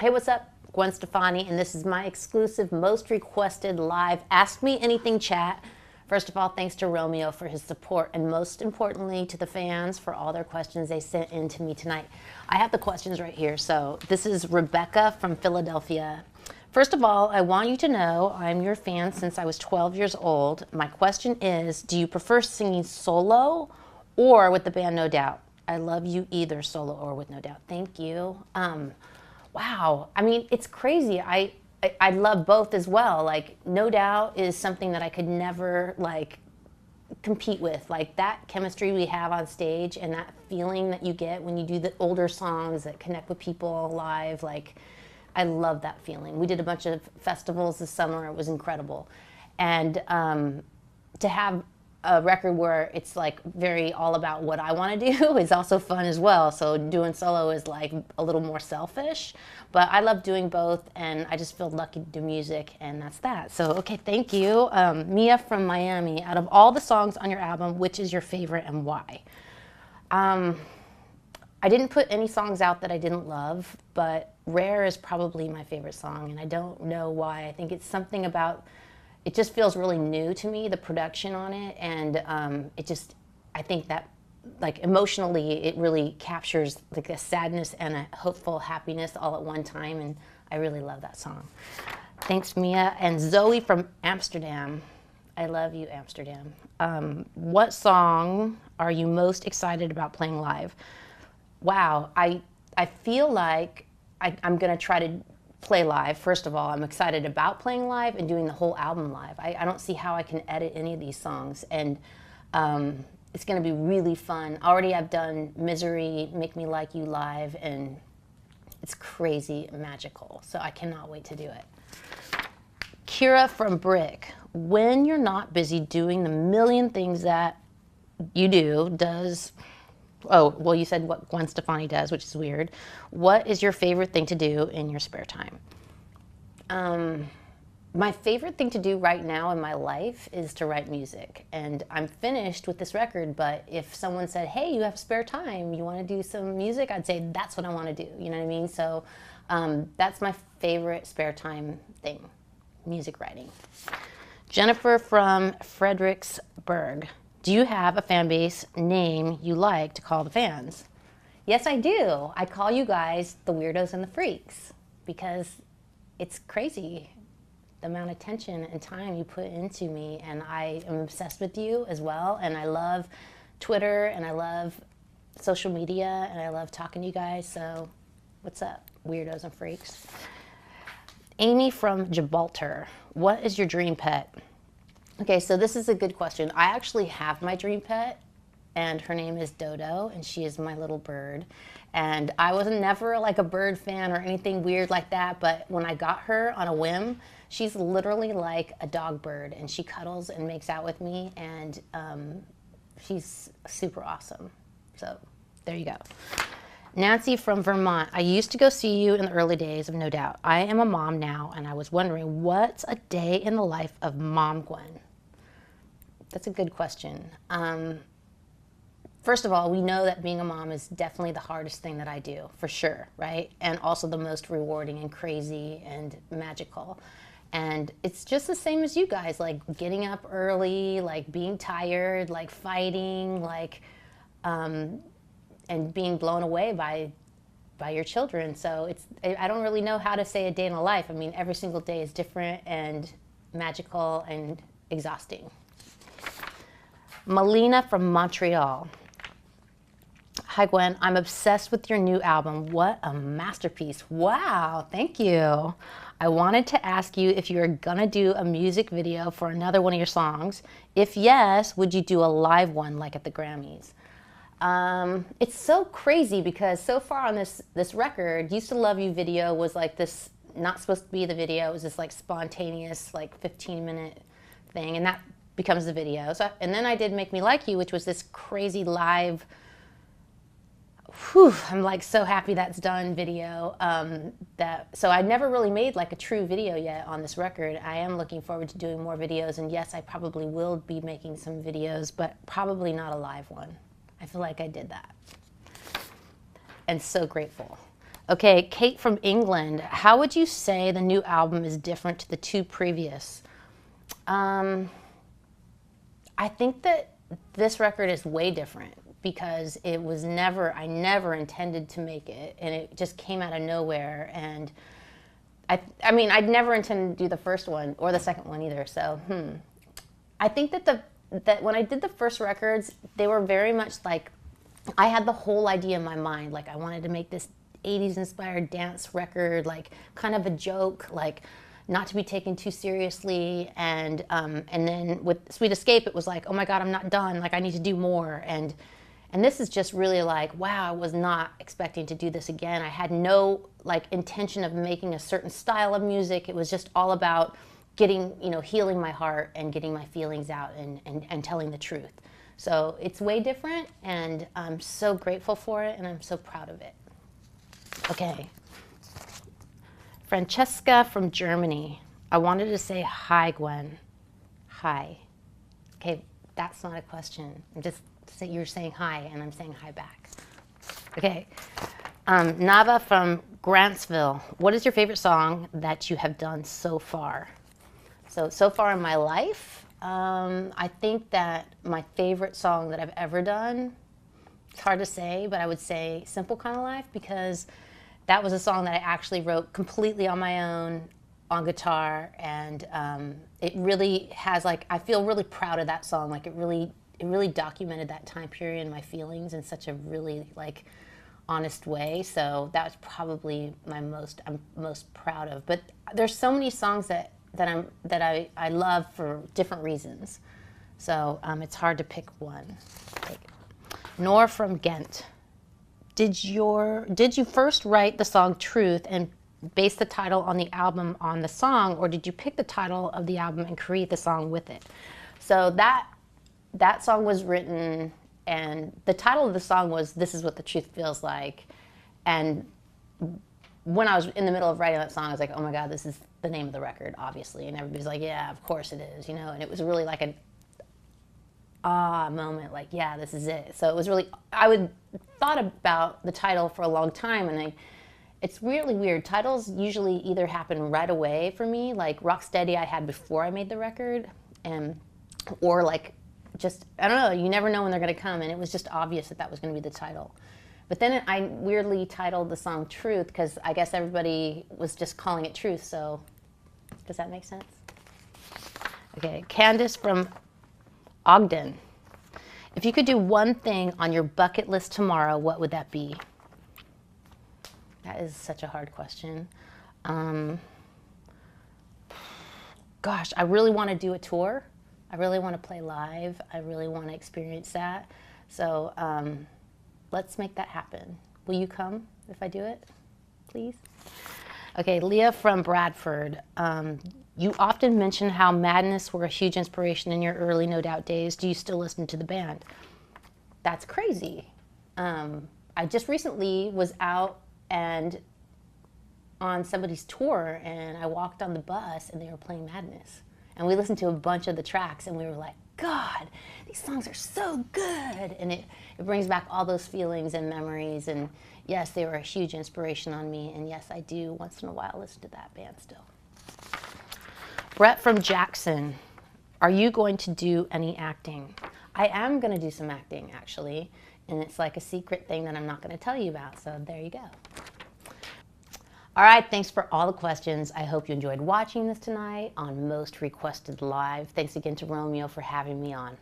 Hey, what's up? Gwen Stefani, and this is my exclusive, most requested live Ask Me Anything chat. First of all, thanks to Romeo for his support, and most importantly to the fans for all their questions they sent in to me tonight. I have the questions right here. So this is Rebecca from Philadelphia. First of all, I want you to know I'm your fan since I was 12 years old. My question is, do you prefer singing solo or with the band No Doubt? I love you either solo or with No Doubt. Thank you. Wow. I mean, it's crazy. I love both as well. Like, No Doubt is something that I could never, like, compete with. Like, that chemistry we have on stage and that feeling that you get when you do the older songs that connect with people live, like, I love that feeling. We did a bunch of festivals this summer. It was incredible. And to have a record where it's like very all about what I want to do is also fun as well. So doing solo is like a little more selfish, but I love doing both, and I just feel lucky to do music, and that's that. So okay, thank you. Mia from Miami, out of all the songs on your album, which is your favorite and why? I didn't put any songs out that I didn't love, but Rare is probably my favorite song, and I don't know why. I think it's something about it just feels really new to me, the production on it, and I think that, like, emotionally, it really captures like a sadness and a hopeful happiness all at one time, and I really love that song. Thanks, Mia. And Zoe from Amsterdam. I love you, Amsterdam. What song are you most excited about playing live? Wow, I feel like I'm gonna try to play live. First of all, I'm excited about playing live and doing the whole album live. I don't see how I can edit any of these songs, and it's going to be really fun. Already I've done Misery, Make Me Like You live, and it's crazy magical, so I cannot wait to do it. Kira from Brick, when you're not busy doing the million things that you do, oh, well, you said what Gwen Stefani does, which is weird. What is your favorite thing to do in your spare time? My favorite thing to do right now in my life is to write music. And I'm finished with this record, but if someone said, hey, you have spare time, you want to do some music? I'd say that's what I want to do. You know what I mean? So that's my favorite spare time thing, music writing. Jennifer from Fredericksburg. Do you have a fan base name you like to call the fans? Yes, I do. I call you guys the Weirdos and the Freaks because it's crazy the amount of attention and time you put into me, and I am obsessed with you as well, and I love Twitter, and I love social media, and I love talking to you guys, so what's up, Weirdos and Freaks? Amy from Gibraltar. What is your dream pet? Okay, so this is a good question. I actually have my dream pet, and her name is Dodo, and she is my little bird. And I was never like a bird fan or anything weird like that, but when I got her on a whim, she's literally like a dog bird, and she cuddles and makes out with me, and she's super awesome. So there you go. Nancy from Vermont. I used to go see you in the early days of No Doubt. I am a mom now, and I was wondering, what's a day in the life of Mom Gwen? That's a good question. First of all, we know that being a mom is definitely the hardest thing that I do, for sure, right? And also the most rewarding and crazy and magical. And it's just the same as you guys, like getting up early, like being tired, like fighting, like, and being blown away by your children. So I don't really know how to say a day in a life. I mean, every single day is different and magical and exhausting. Melina from Montreal. Hi, Gwen. I'm obsessed with your new album. What a masterpiece. Wow, thank you. I wanted to ask you if you were gonna do a music video for another one of your songs. If yes, would you do a live one like at the Grammys? It's so crazy because so far on this record, Used to Love You video was like this, not supposed to be the video. It was this like spontaneous, like 15-minute thing, and that becomes the video. So, and then I did Make Me Like You, which was this crazy live, I'm like so happy that's done video. So I never really made like a true video yet on this record. I am looking forward to doing more videos, and yes, I probably will be making some videos, but probably not a live one. I feel like I did that. And so grateful. Okay, Kate from England. How would you say the new album is different to the two previous? I think that this record is way different because it was never, I never intended to make it, and it just came out of nowhere. And I mean, I'd never intended to do the first one or the second one either. So, I think that that when I did the first records, they were very much like, I had the whole idea in my mind. Like, I wanted to make this 80s inspired dance record, like kind of a joke, like not to be taken too seriously. And then with Sweet Escape, it was like, oh my God, I'm not done. Like, I need to do more. And this is just really like, wow, I was not expecting to do this again. I had no like intention of making a certain style of music. It was just all about getting, healing my heart and getting my feelings out and telling the truth. So it's way different, and I'm so grateful for it, and I'm so proud of it. Okay. Francesca from Germany. I wanted to say hi, Gwen. Hi. Okay, that's not a question. You're saying hi, and I'm saying hi back. Okay. Nava from Grantsville. What is your favorite song that you have done so far? So far in my life, I think that my favorite song that I've ever done, it's hard to say, but I would say Simple Kind of Life, because that was a song that I actually wrote completely on my own on guitar, and it really has, like, I feel really proud of that song. Like, it really documented that time period and my feelings in such a really, like, honest way. So that was probably I'm most proud of. But there's so many songs that I love for different reasons. So it's hard to pick one. Nor from Ghent. Did you first write the song Truth and base the title on the album on the song, or did you pick the title of the album and create the song with it? So that song was written, and the title of the song was This Is What the Truth Feels Like. And when I was in the middle of writing that song, I was like, oh my God, this is the name of the record, obviously. And everybody's like, yeah, of course it is, And it was really like an moment, like, yeah, this is it. So it was really, thought about the title for a long time, and it's really weird. Titles usually either happen right away for me, like Rocksteady I had before I made the record, or like just, I don't know, you never know when they're going to come, and it was just obvious that was going to be the title. But then I weirdly titled the song Truth, because I guess everybody was just calling it Truth, so does that make sense? Okay, Candace from Ogden. If you could do one thing on your bucket list tomorrow, what would that be? That is such a hard question. Gosh, I really want to do a tour. I really want to play live. I really want to experience that. So let's make that happen. Will you come if I do it, please? Okay, Leah from Bradford. You often mention how Madness were a huge inspiration in your early No Doubt days. Do you still listen to the band? That's crazy. I just recently was out and on somebody's tour, and I walked on the bus and they were playing Madness. And we listened to a bunch of the tracks, and we were like, God, these songs are so good. And it brings back all those feelings and memories. And yes, they were a huge inspiration on me. And yes, I do once in a while listen to that band still. Brett from Jackson. Are you going to do any acting? I am going to do some acting, actually. And it's like a secret thing that I'm not going to tell you about. So there you go. All right, thanks for all the questions. I hope you enjoyed watching this tonight on Most Requested Live. Thanks again to Romeo for having me on.